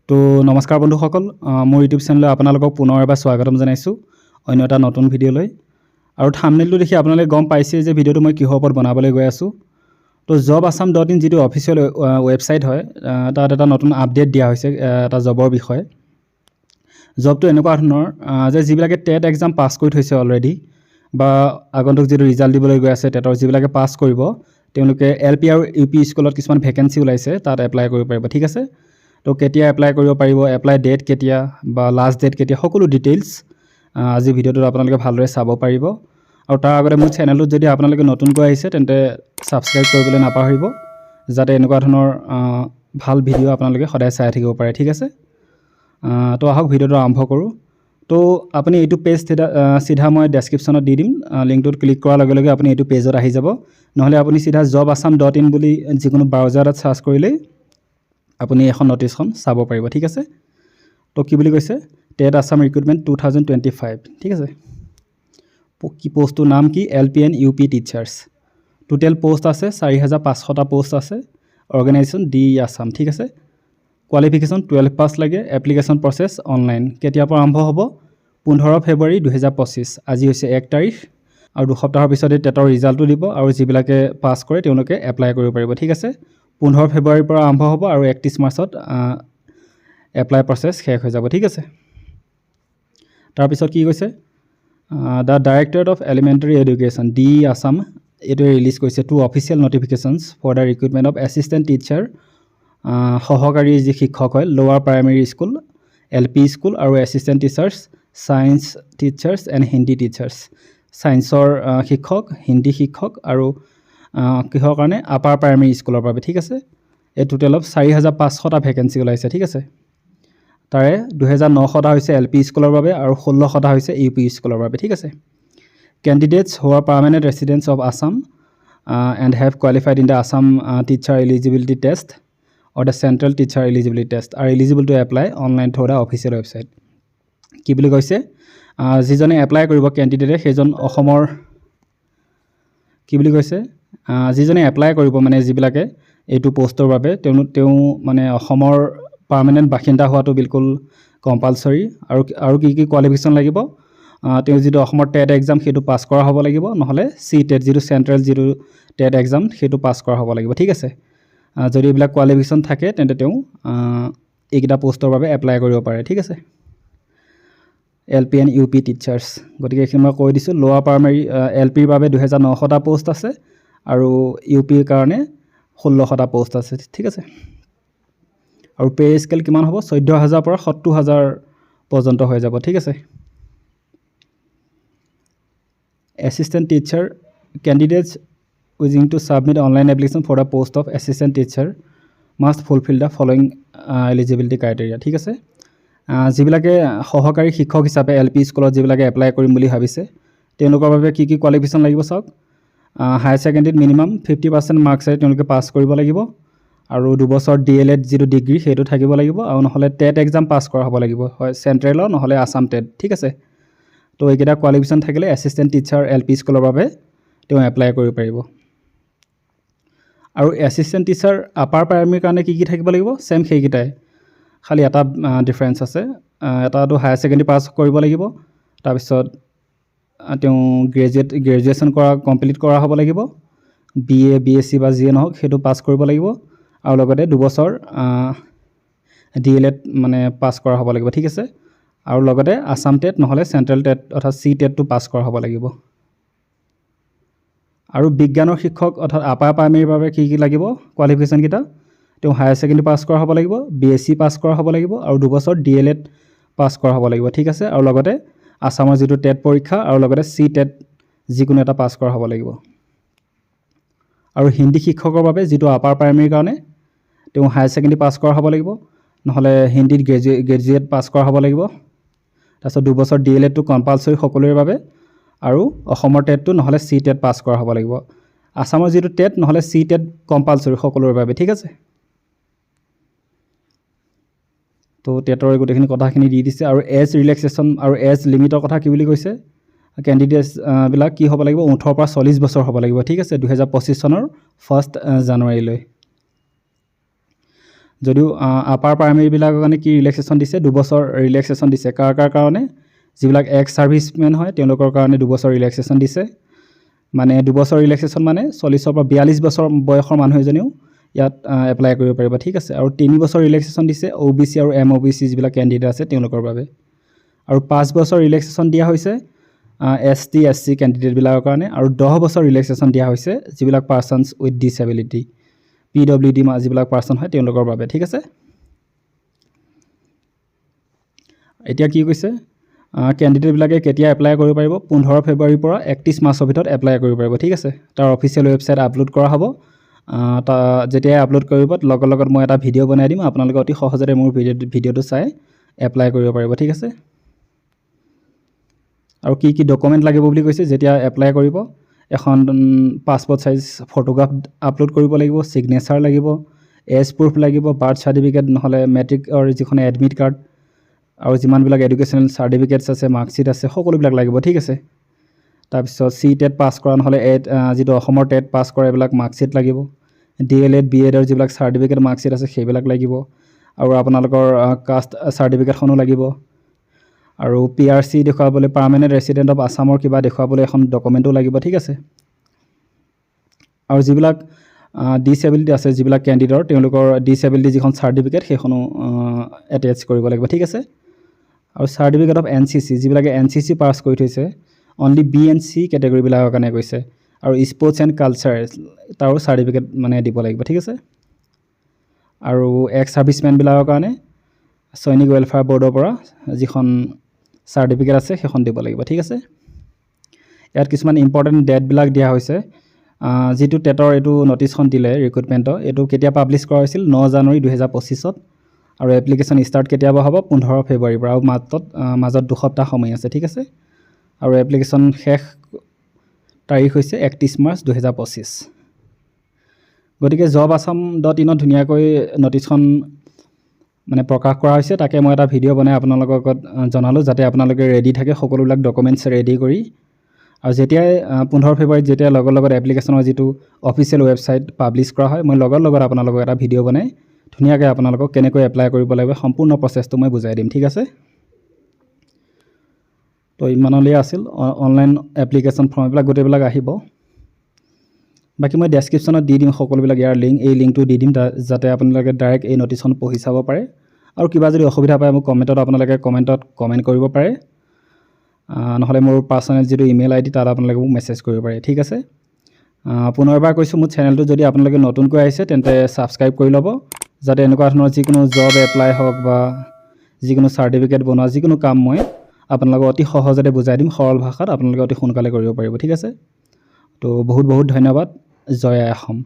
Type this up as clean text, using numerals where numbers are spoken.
তো নমস্কাৰ বন্ধুসকল, মোৰ ইউটিউব চেনেললৈ আপোনালোকক পুনৰ এবাৰ স্বাগতম জনাইছোঁ অন্য এটা নতুন ভিডিঅ'লৈ। আৰু থাম্বনেইলটো দেখি আপোনালোকে গম পাইছে যে ভিডিঅ'টো মই কিহৰ ওপৰত বনাবলৈ গৈ আছোঁ। তো jobassam.in যিটো অফিচিয়েল ৱেবছাইট হয়, তাত এটা নতুন আপডেট দিয়া হৈছে এটা জবৰ বিষয়ে। জবটো এনেকুৱা ধৰণৰ যে যিবিলাকে টেট এক্সাম পাছ কৰি থৈছে অলৰেডি বা আগন্তুক যিটো ৰিজাল্ট দিবলৈ গৈ আছে টেটৰ, যিবিলাকে পাছ কৰিব তেওঁলোকে LP আৰু UP স্কুলত কিছুমান ভেকেঞ্চি ওলাইছে, তাত এপ্লাই কৰিব পাৰিব। ঠিক আছে, তো কেতিয়া এপ্লাই কৰিব পাৰিব, এপ্লাই ডেট কেতিয়া বা লাষ্ট ডেট কেতিয়া, সকলো ডিটেইলছ আজি ভিডিঅ'টোত আপোনালোকে ভালদৰে চাব পাৰিব। আৰু তাৰ আগতে মোৰ চেনেলটোত যদি আপোনালোকে নতুনকৈ আহিছে তেন্তে ছাবস্ক্ৰাইব কৰিবলৈ নাপাহৰিব, যাতে এনেকুৱা ধৰণৰ ভাল ভিডিঅ' আপোনালোকে সদায় চাই থাকিব পাৰে। ঠিক আছে, তো আহক ভিডিঅ'টো আৰম্ভ কৰোঁ। তো আপুনি এইটো পেজ চিধা মই ডেছক্ৰিপশ্যনত দি দিম, লিংকটোত ক্লিক কৰাৰ লগে লগে আপুনি এইটো পেজত আহি যাব। নহ'লে আপুনি চিধা jobassam.in বুলি যিকোনো ব্ৰাউজাৰত ছাৰ্চ কৰিলেই আপুনি এখন নটিচখন চাব পাৰিব। ঠিক আছে, তো কি বুলি কৈছে, টেট আছাম ৰিক্ৰুটমেণ্ট 2025। ঠিক আছে, কি পোষ্টটোৰ নাম কি, LPN UP teachers. Total post আছে 4500টা পোষ্ট আছে। Organisation D Assam. ঠিক আছে, কোৱালিফিকেশ্যন 12 পাছ লাগে। Application process online. কেতিয়াৰ পৰা আৰম্ভ হ'ব, 15 ফেব্ৰুৱাৰী 2025। আজি হৈছে 1 তাৰিখ, আৰু 2 সপ্তাহৰ পিছতে টেটৰ ৰিজাল্টটো দিব, আৰু যিবিলাকে পাছ কৰে তেওঁলোকে এপ্লাই কৰিব পাৰিব। ঠিক আছে, 15 ফেব্ৰুৱাৰীৰ পৰা আৰম্ভ হ'ব আৰু 31 মাৰ্চত এপ্লাই প্ৰচেছ শেষ হৈ যাব। ঠিক আছে, তাৰপিছত কি কৈছে, the directorate of elementary education D Assam এইটোৱে ৰিলিজ কৰিছে 2 official notifications for the recruitment of assistant teacher, সহকাৰী যি শিক্ষক হয় lower primary school, LP school, আৰু assistant teachers, science teachers and Hindi teachers. ছায়েন্সৰ শিক্ষক, হিন্দী শিক্ষক, আৰু কিহৰ কাৰণে, আপাৰ প্ৰাইমেৰী স্কুলৰ বাবে। ঠিক আছে, এই টোটেল অফ 4500টা ভেকেঞ্চি ওলাইছে। ঠিক আছে, তাৰে 2900টা হৈছে LP স্কুলৰ বাবে আৰু 1600টা হৈছে UP স্কুলৰ বাবে। ঠিক আছে, candidates who are permanent residents of Assam and have qualified in the Assam teacher eligibility test or the central teacher eligibility test are eligible to apply online through the official website. কি বুলি কৈছে, যিজনে এপ্লাই কৰিব কেণ্ডিডেটে সেইজন অসমৰ, কি বুলি কৈছে, যিজনে এপ্লাই কৰিব মানে যিবিলাকে এইটো পোষ্টৰ বাবে তেওঁ মানে অসমৰ পাৰ্মানেণ্ট বাসিন্দা হোৱাটো বিলকুল কম্পালচৰি। আৰু কি কি কোৱালিফিকেশ্যন লাগিব, তেওঁ যিটো অসমৰ টেট এক্সাম সেইটো পাছ কৰা হ'ব লাগিব, নহ'লে CTET যিটো চেণ্ট্ৰেল যিটো টেট এক্সাম সেইটো পাছ কৰা হ'ব লাগিব। ঠিক আছে, যদি এইবিলাক কোৱালিফিকেশ্যন থাকে তেন্তে তেওঁ এইকেইটা পোষ্টৰ বাবে এপ্লাই কৰিব পাৰে। ঠিক আছে, LPN UP টিচাৰ্ছ, গতিকে এইখিনি মই কৈ দিছোঁ। লোৱাৰ প্ৰাইমেৰী LPৰ বাবে 2900টা পোষ্ট আছে, আৰু UPৰ কাৰণে 1600টা পোষ্ট আছে। ঠিক আছে, আৰু পে স্কেল কিমান হ'ব, 14,000 পৰা 70,000 পৰ্যন্ত হৈ যাব। ঠিক আছে, assistant teacher candidates wishing to submit online application for the post of assistant teacher must fulfil the following eligibility criteria. ঠিক আছে, যিবিলাকে সহকাৰী শিক্ষক হিচাপে LP স্কুলত যিবিলাকে এপ্লাই কৰিম বুলি ভাবিছে তেওঁলোকৰ বাবে কি কি কোৱালিফিকেশ্যন লাগিব চাওক। হায়াৰ ছেকেণ্ডেৰীত মিনিমাম 50% মাৰ্কছেৰে তেওঁলোকে পাছ কৰিব লাগিব, আৰু 2 বছৰ DLED যিটো ডিগ্ৰী সেইটো থাকিব লাগিব, আৰু নহ'লে টেট এক্সাম পাছ কৰা হ'ব লাগিব, হয় চেণ্ট্ৰেলৰ নহ'লে আছাম টেট। ঠিক আছে, তো এইকেইটা কোৱালিফিকেশ্যন থাকিলে এছিষ্টেণ্ট টিচাৰ LP স্কুলৰ বাবে তেওঁ এপ্লাই কৰিব পাৰিব। আৰু এছিষ্টেণ্ট টিচাৰ আপাৰ প্ৰাইমেৰীৰ কাৰণে কি কি থাকিব লাগিব, ছেম সেইকেইটাই, খালি এটা ডিফাৰেঞ্চ আছে। এটাটো হায়াৰ ছেকেণ্ডেৰী পাছ কৰিব লাগিব, তাৰপিছত তেওঁ গ্ৰেজুৱেশ্যন কমপ্লিট কৰা হ'ব লাগিব, BA BSc বা যিয়ে নহওক সেইটো পাছ কৰিব লাগিব, আৰু লগতে 2 বছৰ DLED মানে পাছ কৰা হ'ব লাগিব। ঠিক আছে, আৰু লগতে আছাম টেট নহ'লে চেণ্ট্ৰেল টেট অৰ্থাৎ CTETটো পাছ কৰা হ'ব লাগিব। আৰু বিজ্ঞানৰ শিক্ষক অৰ্থাৎ আপাৰ প্ৰাইমেৰীৰ বাবে কি কি লাগিব কোৱালিফিকেশ্যনকেইটা, তেওঁ হায়াৰ ছেকেণ্ডেৰী পাছ কৰা হ'ব লাগিব, BSc পাছ কৰা হ'ব লাগিব, আৰু 2 বছৰ DLED পাছ কৰা হ'ব লাগিব। ঠিক আছে, আৰু লগতে আছামৰ যিটো টেট পৰীক্ষা আৰু লগতে CTET যিকোনো এটা পাছ কৰা হ'ব লাগিব। আৰু হিন্দী শিক্ষকৰ বাবে যিটো আপাৰ প্ৰাইমেৰীৰ কাৰণে তেওঁ হায়াৰ ছেকেণ্ডেৰী পাছ কৰা হ'ব লাগিব, নহ'লে হিন্দীত গ্ৰেজুৱেট পাছ কৰা হ'ব লাগিব। তাৰপিছত 2 বছৰ DLEDটো কম্পালচৰি সকলোৰে বাবে, আৰু অসমৰ টেটটো নহ'লে CTET পাছ কৰা হ'ব লাগিব। আছামৰ যিটো টেট নহ'লে CTET কম্পালচৰি সকলোৰে বাবে। ঠিক আছে, তো টেটৰ গোটেইখিনি কথাখিনি দি দিছে। আৰু এজ ৰিলেক্সেশ্যন আৰু এজ লিমিটৰ কথা কি বুলি কৈছে, কেণ্ডিডেটছ বিলাক কি হ'ব লাগিব, 18 পৰা 40 বছৰ হ'ব লাগিব। ঠিক আছে, 2025 চনৰ 1 জানুৱাৰীলৈ। যদিও আপাৰ প্ৰাইমেৰীবিলাকৰ কাৰণে কি ৰিলেক্সেশ্যন দিছে 2 বছৰ ৰিলেক্সেশ্যন দিছে কাৰ কাৰণে যিবিলাক এক্স ছাৰ্ভিচমেন হয় তেওঁলোকৰ কাৰণে 2 বছৰ ৰিলেক্সেশ্যন দিছে মানে 2 বছৰ ৰিলেক্সেশ্যন মানে 40 পৰা 42 বছৰ বয়সৰ মানুহ এজনেও ইয়াত এপ্লাই কৰিব পাৰিব ঠিক আছে আৰু 3 বছৰ ৰিলেক্সেশ্যন দিছে OBC আৰু MOBC যিবিলাক কেণ্ডিডেট আছে তেওঁলোকৰ বাবে আৰু 5 বছৰ ৰিলেক্সেশ্যন দিয়া হৈছে ST SC কেণ্ডিডেটবিলাকৰ কাৰণে আৰু 10 বছৰ ৰিলেক্সেশ্যন দিয়া হৈছে যিবিলাক পাৰ্চনছ উইথ ডিসেবিলিটি PWD যিবিলাক পাৰ্চন হয় তেওঁলোকৰ বাবে ঠিক আছে এতিয়া কি কৈছে কেণ্ডিডেটবিলাকে কেতিয়া এপ্লাই কৰিব পাৰিব 15 ফেব্ৰুৱাৰীৰ পৰা 31 মাৰ্চৰ ভিতৰত এপ্লাই কৰিব পাৰিব ঠিক আছে তাৰ অফিচিয়েল ৱেবছাইট আপলোড কৰা হ'ব যেতিয়া আপলোড কৰিব লগত মই এটা ভিডিঅ' বনাই দিম আপোনালোকে অতি সহজতে মোৰ ভিডিঅ'টো চাই এপ্লাই কৰিব পাৰিব ঠিক আছে আৰু কি ডকুমেণ্ট লাগিব বুলি কৈছে যেতিয়া এপ্লাই কৰিব এখন পাছপোৰ্ট সাইজ ফটোগ্ৰাফ আপলোড কৰিব লাগিব সিগনেচাৰ লাগিব এজ প্ৰুফ লাগিব বাৰ্থ সাৰ্টিফিকেট নহলে মেট্ৰিকৰ যিখন এডমিট কাৰ্ড আৰু যিমানবিলাক এডুকেশ্যনেল সাৰ্টিফিকেটছ আছে মাৰ্কশিট আছে সকলোবিলাক লাগিব ঠিক আছে তাৰপিছত CTET পাছ কৰা নহলে যিটো অসমৰ টেট পাছ কৰা এইবিলাক মাৰ্কশিট লাগিব DLED BEd ৰ যিবিলাক সাৰ্টিফিকেট মাৰ্কশিট আছে সেইবিলাক লাগিব আৰু আপোনালোকৰ কাষ্ট সাৰ্টিফিকেটখনো লাগিব আৰু PRC দেখুৱাবলৈ পাৰ্মানেন্ট ৰেসিডেন্ট অফ আসামৰ কিবা দেখুৱাবলৈ এখন ডকুমেন্টও লাগিব ঠিক আছে আৰু যিবিলাক ডিসেবিলিটি আছে যিবিলাক কেণ্ডিডেটৰ তেওঁলোকৰ ডিসেবিলিটি যিখন সাৰ্টিফিকেট সেইখনো এটাচ কৰিব লাগিব ঠিক আছে আৰু সাৰ্টিফিকেট অফ NCC যিবিলাকে NCC পাছ কৰি থৈছে only B and C category বিলাকৰ কাৰণে কৈছে আৰু স্পৰ্টছ এণ্ড কালচাৰ তাৰো সাৰ্টিফিকেট মানে দিব লাগিব ঠিক আছে আৰু এক্স সাৰ্ভিসমেন বিলাকৰ কাৰণে সৈনিক ওয়েলফেয়াৰ বৰ্ডৰ পৰা যিখন সাৰ্টিফিকেট আছে সেইখন দিব লাগিব ঠিক আছে ইয়াত কিছুমান ইম্পৰ্টেন্ট ডেট বিলাক দিয়া হৈছে যেটো টেটৰ এটো নটিছখন দিলে ৰিক্ৰুটমেন্টৰ এটো কেতিয়া পাবলিশ কৰা হৈছিল 9 জানুৱাৰী 2025 ত আৰু এপ্লিকেশন স্টাৰ্ট কেতিয়া হ'ব 15 ফেব্ৰুৱাৰীৰ পৰা আৰু মাজত 2 সপ্তাহ সময় আছে ঠিক আছে আৰু এপ্লিকেশন শেষ তাৰিখ হৈছে 31 মাৰ্চ 2025 গতিকে jobasam.in ধুনিয়াকৈ নটিছখন মানে প্ৰকাশ কৰা হৈছে তাকে মই এটা ভিডিঅ' বনাই আপোনালোকৰ আগত জনালো যাতে আপোনালোকে ৰেডি থাকে সকলোবিলাক ডকুমেন্টছ ৰেডি কৰি আৰু যেতিয়া 15 ফেব্ৰুৱাৰীত যেতিয়া লগত এপ্লিকেশনৰ যেটো অফিচিয়েল ৱেবছাইট পাবলিশ কৰা হয় মই লগত আপোনালোকক এটা ভিডিঅ' বনাই ধুনিয়াকৈ আপোনালোকক কেনেকৈ এপ্লাই কৰিব লাগিব সম্পূৰ্ণ প্ৰচেছটো মই বুজাই দিম ঠিক আছে তো ইমানলৈ আছিল অনলাইন এপ্লিকেশন ফৰ্ম বিলাক গোটেইবিলাক আহিব বাকি মই ডেসক্ৰিপচনত দি দিম সকলোবিলাক ইয়াৰ লিংক এই লিংকটো দি দিম যাতে আপোনালোকে ডাইৰেক্ট এই নটিছখন পঢ়ি চাব পাৰে আৰু কিবা যদি অসুবিধা পায় মোক কমেন্টত আপোনালোকে কমেন্ট কৰিব পাৰে নহলে মোৰ পাৰ্সোনাল যেটো ইমেইল আইডি তাত আপোনালোকে মোক মেছেজ কৰিব পাৰে ঠিক আছে পুনৰবাৰ কৈছো মোৰ চেনেলটো যদি আপোনালোকে নতুনকৈ আহিছে তেন্তে সাবস্ক্ৰাইব কৰি লব যাতে এনেকুৱা ধৰণৰ যিকোনো জব এপ্লাই হওক বা যিকোনো সাৰ্টিফিকেট বনোৱা যিকোনো কাম মই আপোনালোকক অতি সহজতে বুজাই দিম সৰল ভাষাত আপোনালোকে অতি সোনকালে কৰিব পাৰিব ঠিক আছে তো বহুত ধন্যবাদ জয় অসম